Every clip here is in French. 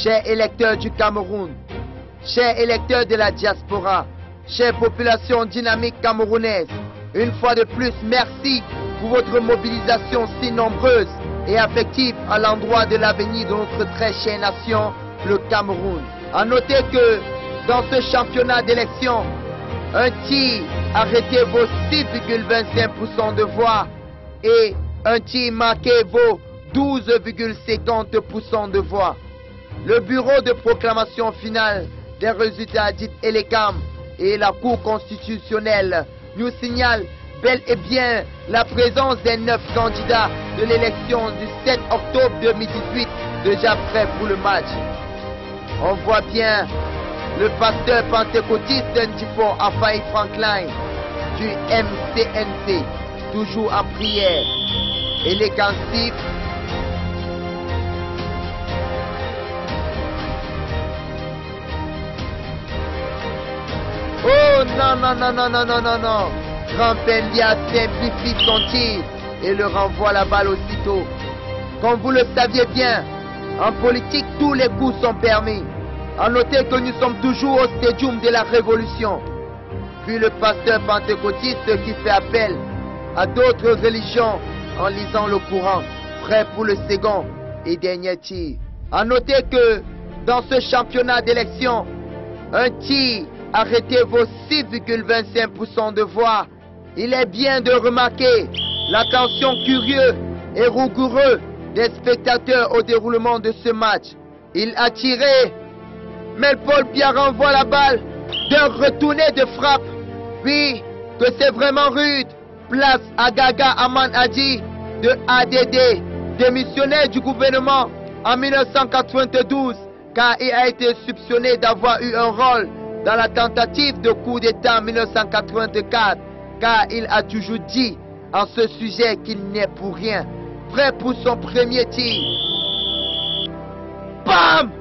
Chers électeurs du Cameroun, chers électeurs de la diaspora, chère population dynamique camerounaise, une fois de plus, merci pour votre mobilisation si nombreuse et affective à l'endroit de l'avenir de notre très chère nation, le Cameroun. A noter que dans ce championnat d'élection, un tir arrêté vaut 6,25% de voix et un tir marqué vaut 12,50% de voix. Le bureau de proclamation finale des résultats dits ELECAM et la Cour constitutionnelle nous signale bel et bien la présence des 9 candidats de l'élection du 7 octobre 2018 déjà prêts pour le match. On voit bien le pasteur pentecôtiste Ndifo Afaï Franklin du MCNC, toujours en prière, élégancif. Oh non, non, non, non, non, non, non, non. Grand Pendia simplifie son tir et le renvoie la balle aussitôt. Comme vous le saviez bien, en politique, tous les coups sont permis. A noter que nous sommes toujours au stadium de la révolution. Puis le pasteur pentecôtiste qui fait appel à d'autres religions en lisant le Coran, prêt pour le second et dernier tir. A noter que dans ce championnat d'élection, un tir arrêté vaut 6,25% de voix. Il est bien de remarquer l'attention curieuse et rigoureuse des spectateurs au déroulement de ce match. Il a tiré, mais Paul Biya renvoie la balle d'un retourné de frappe. Puis que c'est vraiment rude. Place à Gaga Aman Adi de ADD, démissionnaire du gouvernement en 1992, car il a été soupçonné d'avoir eu un rôle dans la tentative de coup d'État en 1984, car il a toujours dit en ce sujet qu'il n'est pour rien. Prêt pour son premier tir. Bam!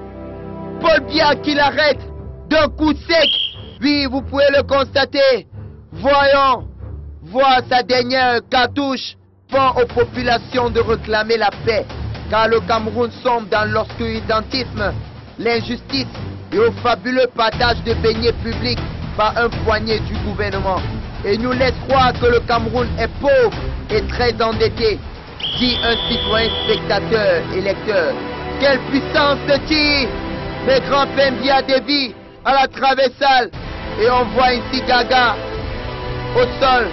Paul Biya qui l'arrête d'un coup sec. Oui, vous pouvez le constater. Voyons, voir sa dernière cartouche pour aux populations de réclamer la paix, car le Cameroun sombre dans l'obscurantisme, l'injustice et au fabuleux partage de beignets publics par un poignet du gouvernement. Et nous laisse croire que le Cameroun est pauvre et très endetté, dit un citoyen spectateur électeur. Quelle puissance de tir! Mais Grand Pendia dévie à la traversale et on voit ici Gaga au sol,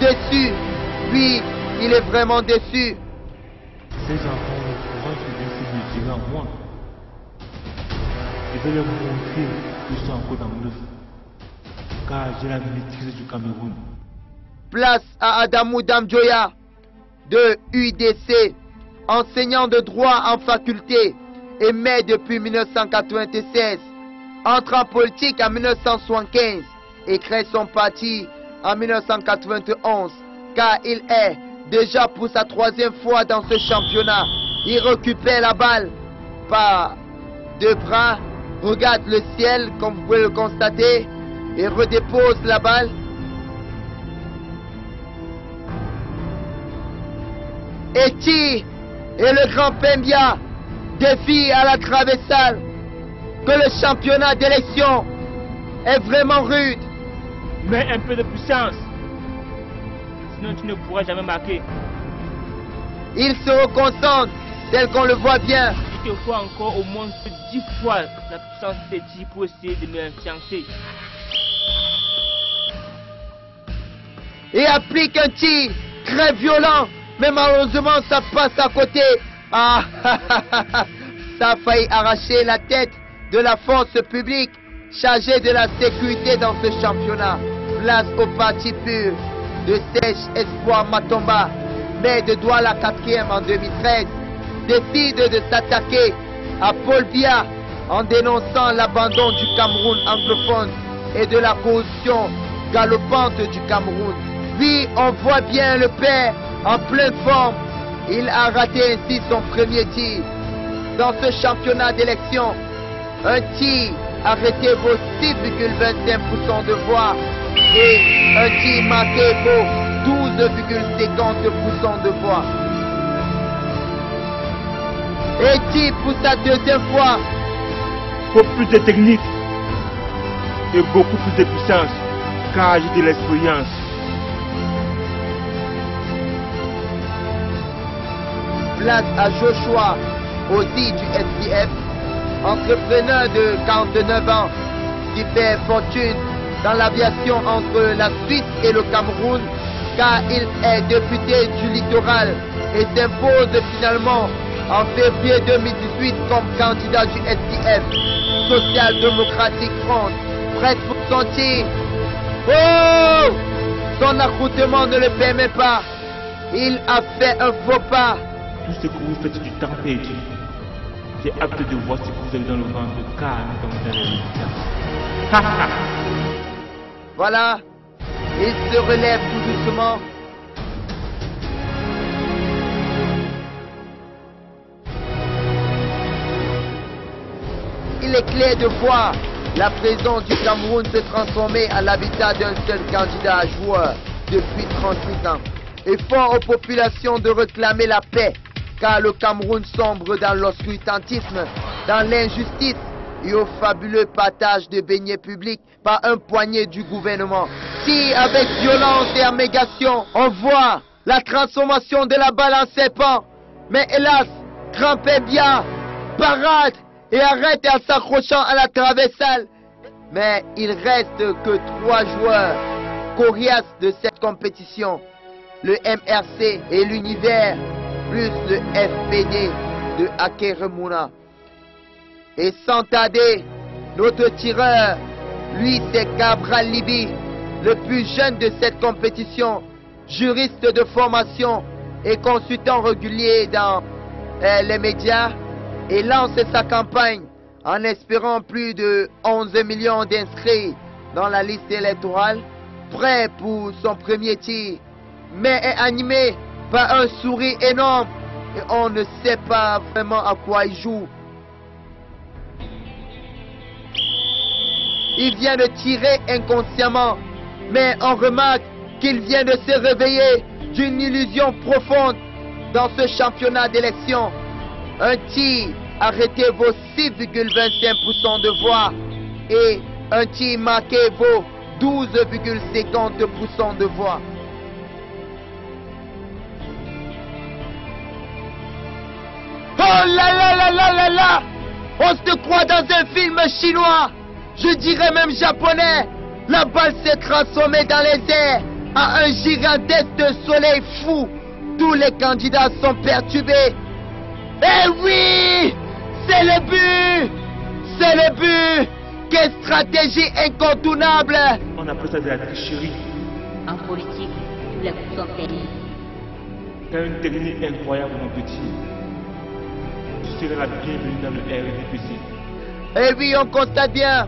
déçu. Lui, il est vraiment déçu. Ces enfants pourront se décider de tirer en moi. Je vais leur montrer que je suis encore dans l'œuf, car j'ai la maîtrise du Cameroun. Place à Adamou Damjoya de UDC, enseignant de droit en faculté et maire depuis 1996, entre en politique en 1975 et crée son parti en 1991, car il est déjà pour sa 3e fois dans ce championnat. Il récupère la balle par 2 bras, regarde le ciel comme vous pouvez le constater et redépose la balle. Et tire, et le Grand Pendia défie à la traversale que le championnat d'élection est vraiment rude. Mais un peu de puissance, sinon tu ne pourras jamais marquer. Il se reconcentre tel qu'on le voit bien. Il te faut encore au moins 10 fois la puissance de tir pour essayer de m'influencer. Et applique un tir très violent, mais malheureusement ça passe à côté. Ah, ça a failli arracher la tête de la force publique chargée de la sécurité dans ce championnat. Place au parti pur de Sèche Espoir Matomba, maire de Douala 4e en 2013, décide de s'attaquer à Paul Biya en dénonçant l'abandon du Cameroun anglophone et de la corruption galopante du Cameroun. Puis on voit bien le père en pleine forme. Il a raté ainsi son premier tir. Dans ce championnat d'élection, un tir arrêté vaut 6,25% de voix et un tir marqué vaut 12,50% de voix. Et tir pour sa 2e fois faut plus de technique et beaucoup plus de puissance, car j'ai de l'expérience. Place à Joshua, aussi du STF, entrepreneur de 49 ans, qui fait fortune dans l'aviation entre la Suisse et le Cameroun, car il est député du littoral et s'impose finalement en février 2018 comme candidat du STF, Social Democratic Front, prêt pour sortir. Oh! Son accoutrement ne le permet pas. Il a fait un faux pas. Tout ce que vous faites du temps perdu. J'ai hâte de voir ce que vous avez dans le ventre, car nous sommes dans les résultats. Voilà, il se relève tout doucement. Il est clair de voir la prison du Cameroun se transformer en l'habitat d'un seul candidat à joueur depuis 36 ans. Et fort aux populations de réclamer la paix, car le Cameroun sombre dans l'obscurantisme, dans l'injustice et au fabuleux partage de beignets publics par un poignet du gouvernement. Si avec violence et abnégation, on voit la transformation de la balle en serpent, mais hélas, Grand Pédia parade et arrête en s'accrochant à la traversale. Mais il reste que 3 joueurs coriaces de cette compétition, le MRC et l'Univers, plus le FPD de Akeremuna. Et sans tarder, notre tireur, lui c'est Cabral Libi, le plus jeune de cette compétition, juriste de formation et consultant régulier dans les médias, et lance sa campagne en espérant plus de 11 millions d'inscrits dans la liste électorale, prêt pour son premier tir, mais est animé par un sourire énorme et on ne sait pas vraiment à quoi il joue. Il vient de tirer inconsciemment, mais on remarque qu'il vient de se réveiller d'une illusion profonde dans ce championnat d'élection. Un tir arrêté vaut 6,25% de voix et un tir marqué vaut 12,50% de voix. Oh là là là là là là! On se croit dans un film chinois, je dirais même japonais. La balle s'est transformée dans les airs à un gigantesque soleil fou. Tous les candidats sont perturbés. Eh oui! C'est le but! C'est le but! Quelle stratégie incontournable! On appelle ça de la tricherie. En politique, tous les coups sont permis. Tu as une technique incroyable, mon petit. Tu seras la bienvenue dans le RDPC. Eh oui, on constate bien.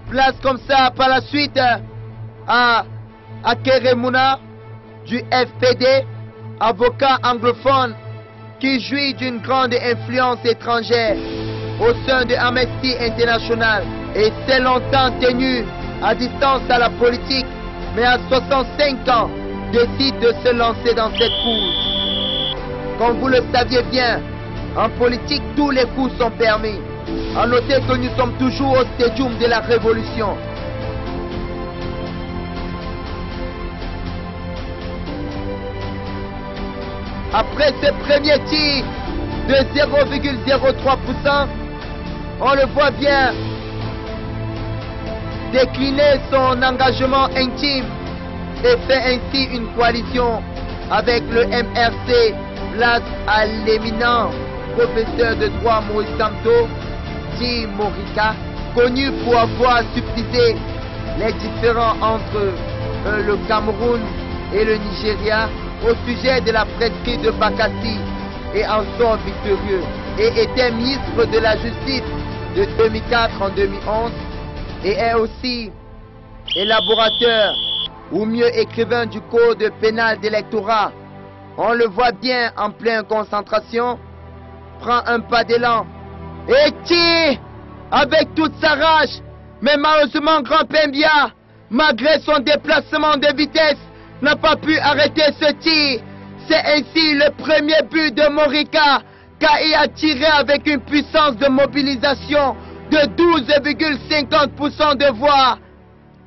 Place comme ça par la suite à Akeremuna du FPD, avocat anglophone qui jouit d'une grande influence étrangère au sein de Amnesty International et s'est longtemps tenu à distance à la politique, mais à 65 ans décide de se lancer dans cette course. Comme vous le saviez bien, en politique tous les coups sont permis. À noter que nous sommes toujours au stadium de la révolution. Après ce premier tir de 0,03%, on le voit bien décliner son engagement intime et fait ainsi une coalition avec le MRC, place à l'éminent professeur de droit Maurice Kamto, dit Morika, connu pour avoir subtilisé les différends entre le Cameroun et le Nigeria au sujet de la presqu'île de Bakassi, et en sort victorieux et était ministre de la Justice de 2004 en 2011 et est aussi élaborateur ou mieux écrivain du code pénal d'électorat. On le voit bien en pleine concentration, prend un pas d'élan et tire avec toute sa rage. Mais malheureusement, Grand Pédia, malgré son déplacement de vitesse, n'a pas pu arrêter ce tir. C'est ainsi le premier but de Morika, car il a tiré avec une puissance de mobilisation de 12,50% de voix.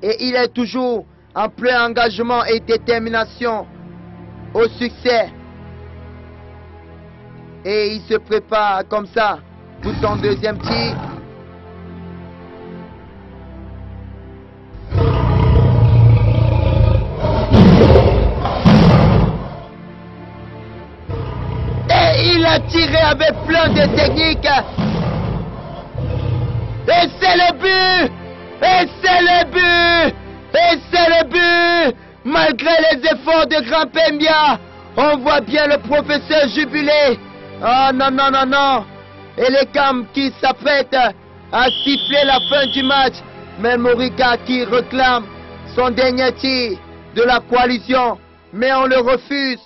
Et il est toujours en plein engagement et détermination au succès. Et il se prépare comme ça pour son deuxième tir. Et il a tiré avec plein de techniques. Et c'est le but! Et c'est le but! Et c'est le but! Malgré les efforts de Grand Pembia, on voit bien le professeur jubilé. Oh non, non, non, non! Et les Cam qui s'apprêtent à siffler la fin du match. Mais Morica qui réclame son dernier tir de la coalition. Mais on le refuse.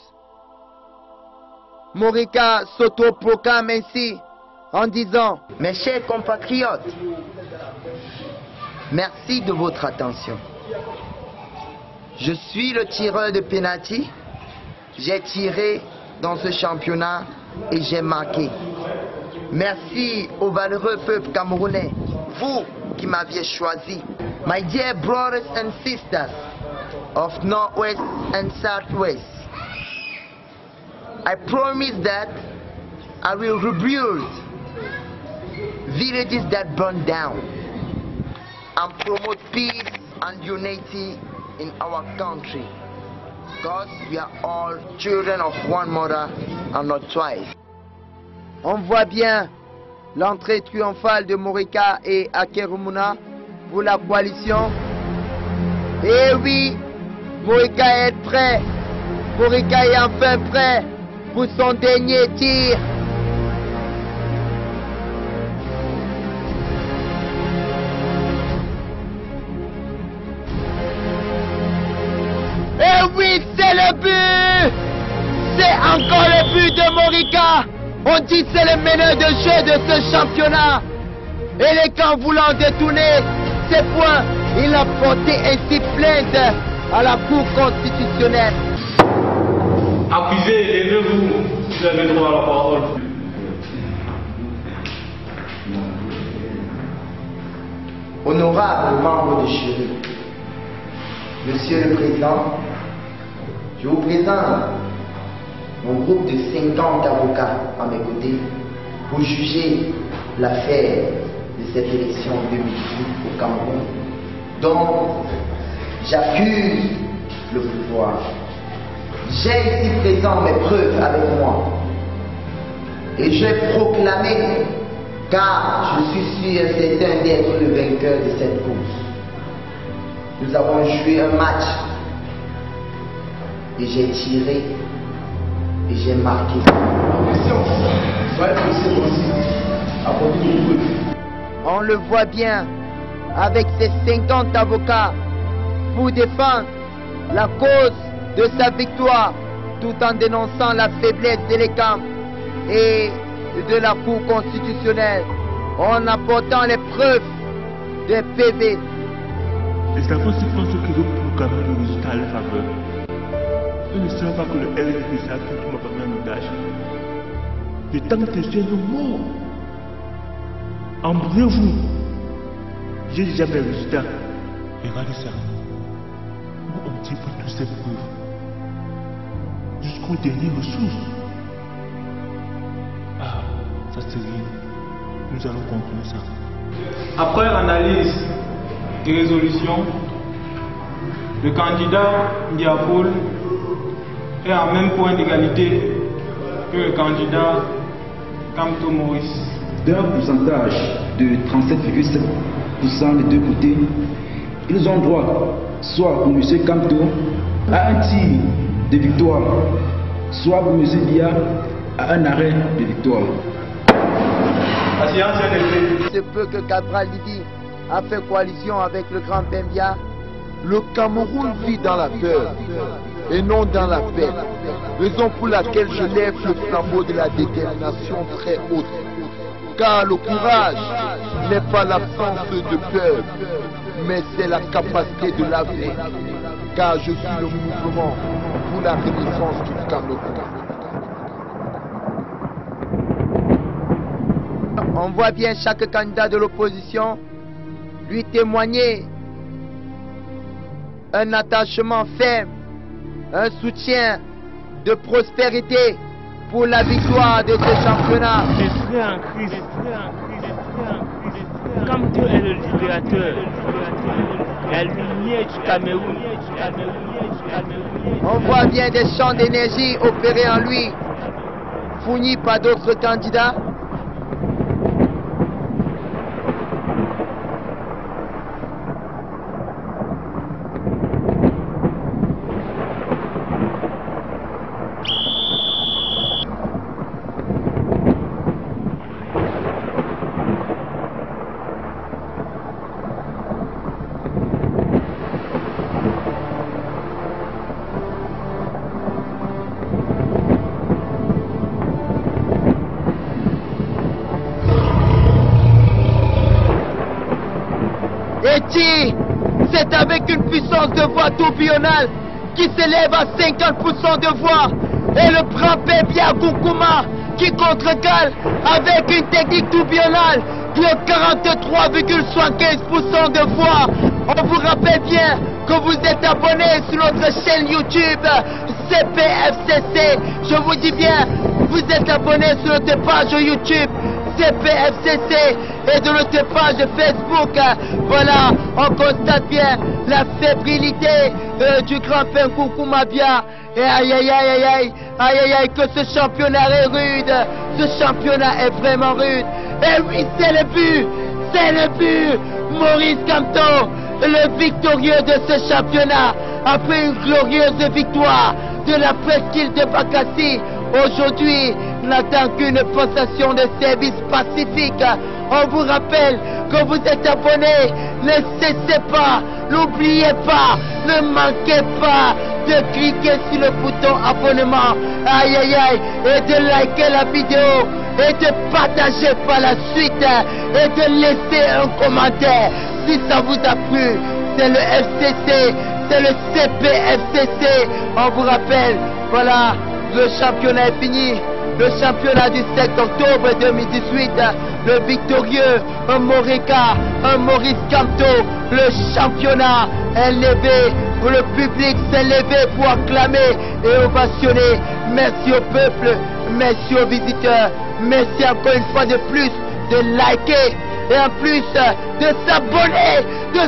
Morica s'autoproclame ainsi en disant: mes chers compatriotes, merci de votre attention. Je suis le tireur de penalty. J'ai tiré dans ce championnat et j'ai marqué. Merci au valeureux peuple camerounais, vous qui m'aviez choisi. My dear brothers and sisters of Northwest and Southwest, I promise that I will rebuild villages that burn down and promote peace and unity in our country, because we are all children of one mother and not twice. On voit bien l'entrée triomphale de Morica et Akerumuna pour la coalition. Et oui, Morica est prêt. Morica est enfin prêt pour son dernier tir. Et oui, c'est le but! C'est encore le but de Morica! On dit c'est le meneur de jeu de ce championnat. Et les camps voulant détourner ses points, il a porté ainsi plainte à la Cour constitutionnelle. Accusé, levez-vous, vous avez droit à la parole. Honorable membre du jury, Monsieur le Président, je vous présente mon groupe de 50 avocats à mes côtés pour juger l'affaire de cette élection 2018 au Cameroun, dont j'accuse le pouvoir. J'ai ici présent mes preuves avec moi et je vais proclamer, car je suis sûr et certain d'être le vainqueur de cette course. Nous avons joué un match et j'ai tiré et j'ai marqué. On le voit bien avec ses 50 avocats pour défendre la cause de sa victoire, tout en dénonçant la faiblesse de l'ECAM et de la Cour constitutionnelle, en apportant les preuves des PV. Les avancées pensent que vous proclamez le résultat à leur faveur. Ils ne savent pas que le LNP a tout m'a permis un otage. Le temps que je suis mort. Embrouillez-vous. J'ai déjà mes résultats. Regardez ça. Où ont-ils pris toutes ces preuves? Jusqu'au dernier ressource. Ah, ça c'est rien. Nous allons conclure ça. Après analyse et résolution, le candidat Ndiapoul est à même point d'égalité que le candidat Kamto Maurice. D'un pourcentage de 37,7% des deux côtés, ils ont droit soit pour M. Kamto à un tir de victoire, soit pour M. Bia à un arrêt de victoire. La séance est levée. Il se peut que Cabral Lidi a fait coalition avec le Grand Pembia. Le Cameroun vit dans la peur et non dans la paix. Raison pour laquelle je lève le flambeau de la détermination très haute. Car le courage n'est pas l'absence de peur, mais c'est la capacité de l'avenir. Car je suis le mouvement pour la renaissance du Cameroun. On voit bien chaque candidat de l'opposition lui témoigner un attachement ferme, un soutien de prospérité pour la victoire de ce championnat. Les frères en crise. Kamto est le libérateur, la lumière du Cameroun. On voit bien des champs d'énergie opérés en lui, fournis par d'autres candidats. Et c'est avec une puissance de voix tourbillonnale qui s'élève à 50% de voix. Et le Prampé Bia Koukouma qui contre-cale avec une technique tourbillonnale de 43,75% de voix. On vous rappelle bien que vous êtes abonné sur notre chaîne YouTube CPFCC. Je vous dis bien, vous êtes abonné sur notre page YouTube CPFCC et de notre page Facebook. Voilà, on constate bien la fébrilité du grand père Koukouma Bia. Et aïe aïe aïe aïe aïe aïe aïe aïe, que ce championnat est rude. Ce championnat est vraiment rude. Et oui, c'est le but. Maurice Kamto, le victorieux de ce championnat, après une glorieuse victoire de la presqu'île de Bakassi. Aujourd'hui, n'attend qu'une passation de service pacifique. On vous rappelle que vous êtes abonné. Ne cessez pas, n'oubliez pas, ne manquez pas de cliquer sur le bouton abonnement. Aïe aïe aïe, et de liker la vidéo et de partager par la suite et de laisser un commentaire si ça vous a plu. C'est le FCC, c'est le CPFCC. On vous rappelle, voilà, le championnat est fini. Le championnat du 7 octobre 2018, le victorieux, un Morika, un Maurice Kamto, le championnat est levé, le public s'est levé pour acclamer et ovationner. Merci au peuple, merci aux visiteurs, merci encore une fois de plus de liker et en plus de s'abonner, de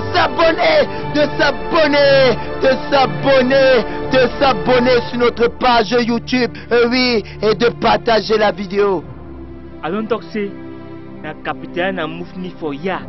s'abonner sur notre page YouTube, oui, et de partager la vidéo. Allons toxer, la capitaine a moufni foya.